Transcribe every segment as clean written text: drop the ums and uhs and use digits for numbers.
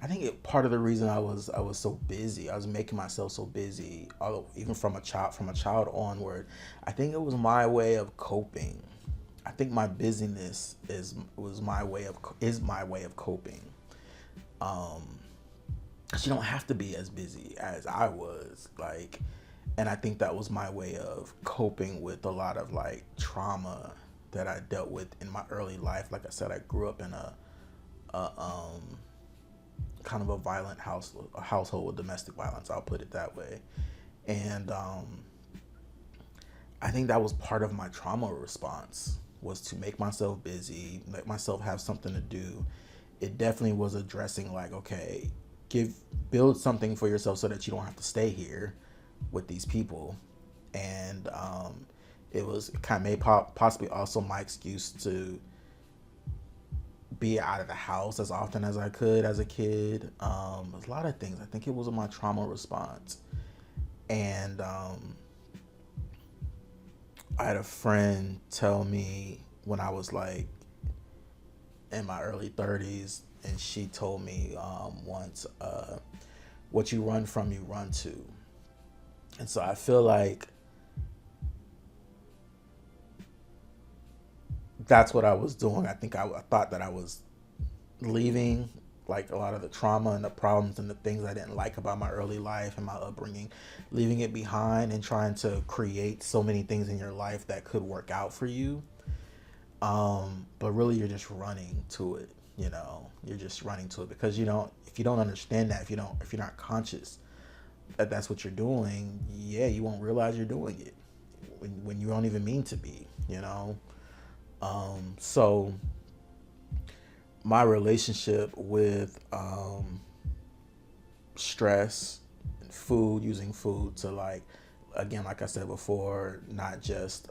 I think part of the reason I was so busy, I was making myself so busy, although even from a child onward, I think it was my way of coping. I think my busyness is my way of coping. Um, 'Cause you don't have to be as busy as I was, like, and I think that was my way of coping with a lot of like trauma that I dealt with in my early life. Like I said, I grew up in a kind of a violent a household with domestic violence. I'll put it that way, and I think that was part of my trauma response, was to make myself busy, let myself have something to do. It definitely was addressing like, okay, give build something for yourself so that you don't have to stay here with these people, and it was kind of made possibly also my excuse to be out of the house as often as I could as a kid. A lot of things. I think it was my trauma response, and I had a friend tell me when I was like in my early 30s, and she told me once, what you run from, you run to. And so I feel like that's what I was doing. I think I thought that I was leaving like a lot of the trauma and the problems and the things I didn't like about my early life and my upbringing, leaving it behind and trying to create so many things in your life that could work out for you. But really, you're just running to it. You're just running to it because if you don't understand that, if you're not conscious that that's what you're doing, yeah, you won't realize you're doing it when you don't even mean to be. So my relationship with stress and food, using food to, like, again, like I said before, not just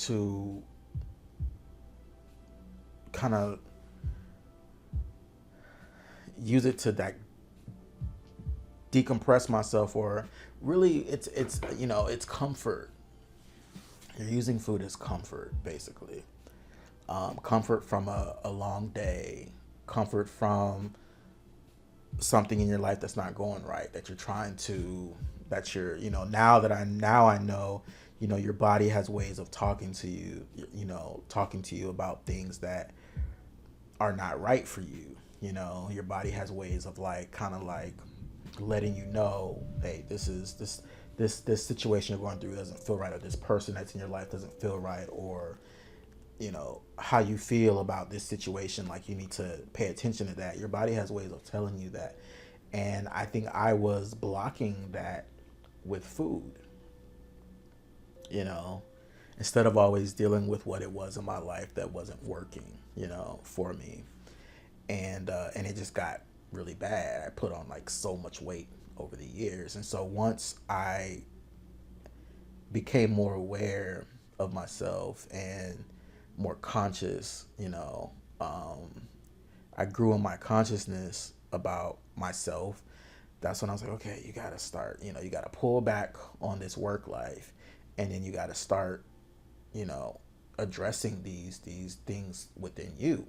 to kind of use it to like decompress myself, or really it's comfort. You're using food as comfort, basically. Comfort from a long day, comfort from something in your life that's not going right, that you're trying to that you're now I know, your body has ways of talking to you, talking to you about things that are not right for you. Your body has ways of like kind of like letting you know, hey, this situation you're going through doesn't feel right, or this person that's in your life doesn't feel right, or how you feel about this situation, like you need to pay attention to that. Your body has ways of telling you that, and I think I was blocking that with food, you know instead of always dealing with what it was in my life that wasn't working, for me. And it just got really bad. I put on like so much weight over the years, and so once I became more aware of myself and more conscious, I grew in my consciousness about myself. That's when I was like, okay, you gotta start, you gotta pull back on this work life, and then you gotta start, you know, addressing these things within you,